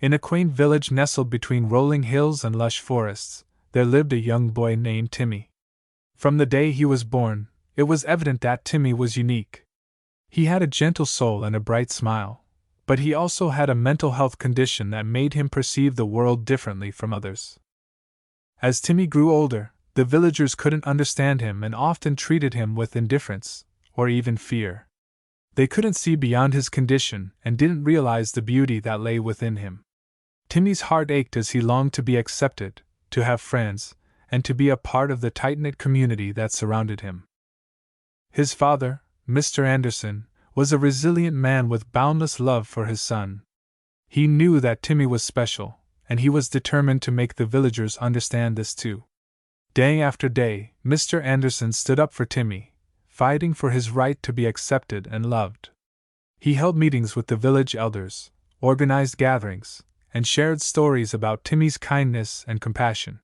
In a quaint village nestled between rolling hills and lush forests, there lived a young boy named Timmy. From the day he was born, it was evident that Timmy was unique. He had a gentle soul and a bright smile, but he also had a mental health condition that made him perceive the world differently from others. As Timmy grew older, the villagers couldn't understand him and often treated him with indifference, or even fear. They couldn't see beyond his condition and didn't realize the beauty that lay within him. Timmy's heart ached as he longed to be accepted, to have friends, and to be a part of the tight-knit community that surrounded him. His father, Mr. Anderson, was a resilient man with boundless love for his son. He knew that Timmy was special, and he was determined to make the villagers understand this too. Day after day, Mr. Anderson stood up for Timmy, fighting for his right to be accepted and loved. He held meetings with the village elders, organized gatherings, and shared stories about Timmy's kindness and compassion.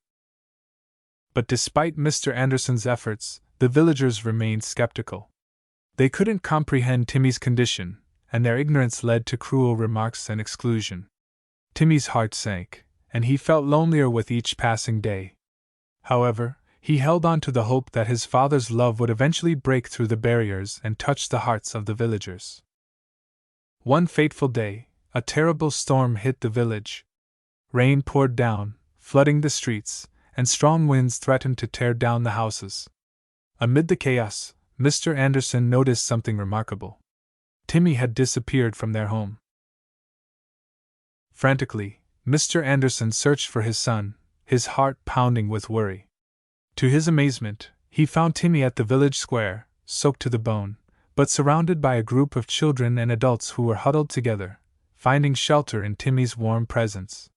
But despite Mr. Anderson's efforts, the villagers remained skeptical. They couldn't comprehend Timmy's condition, and their ignorance led to cruel remarks and exclusion. Timmy's heart sank, and he felt lonelier with each passing day. However, he held on to the hope that his father's love would eventually break through the barriers and touch the hearts of the villagers. One fateful day, a terrible storm hit the village. Rain poured down, flooding the streets, and strong winds threatened to tear down the houses. Amid the chaos, Mr. Anderson noticed something remarkable. Timmy had disappeared from their home. Frantically, Mr. Anderson searched for his son, his heart pounding with worry. To his amazement, he found Timmy at the village square, soaked to the bone, but surrounded by a group of children and adults who were huddled together, finding shelter in Timmy's warm presence.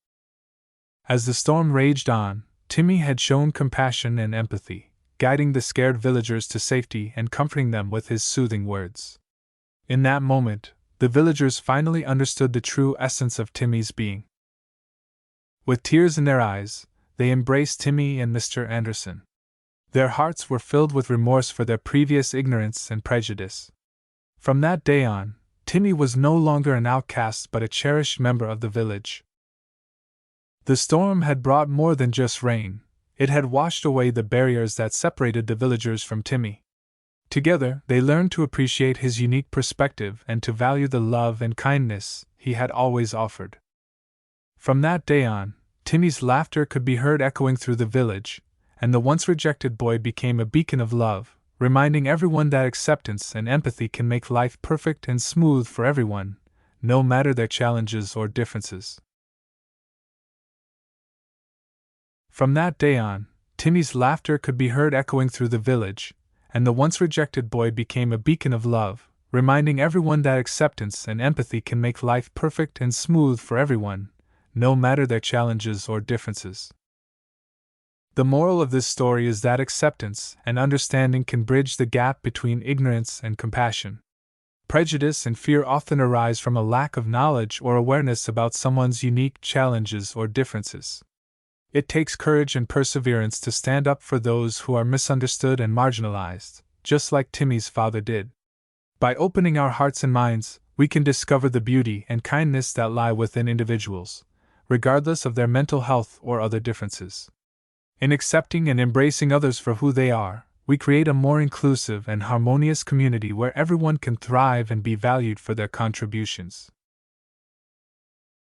As the storm raged on, Timmy had shown compassion and empathy, guiding the scared villagers to safety and comforting them with his soothing words. In that moment, the villagers finally understood the true essence of Timmy's being. With tears in their eyes, they embraced Timmy and Mr. Anderson. Their hearts were filled with remorse for their previous ignorance and prejudice. From that day on, Timmy was no longer an outcast but a cherished member of the village. The storm had brought more than just rain. It had washed away the barriers that separated the villagers from Timmy. Together, they learned to appreciate his unique perspective and to value the love and kindness he had always offered. From that day on, Timmy's laughter could be heard echoing through the village, and the once rejected boy became a beacon of love, reminding everyone that acceptance and empathy can make life perfect and smooth for everyone, no matter their challenges or differences. From that day on, Timmy's laughter could be heard echoing through the village, and the once rejected boy became a beacon of love, reminding everyone that acceptance and empathy can make life perfect and smooth for everyone, no matter their challenges or differences. The moral of this story is that acceptance and understanding can bridge the gap between ignorance and compassion. Prejudice and fear often arise from a lack of knowledge or awareness about someone's unique challenges or differences. It takes courage and perseverance to stand up for those who are misunderstood and marginalized, just like Timmy's father did. By opening our hearts and minds, we can discover the beauty and kindness that lie within individuals, regardless of their mental health or other differences. In accepting and embracing others for who they are, we create a more inclusive and harmonious community where everyone can thrive and be valued for their contributions.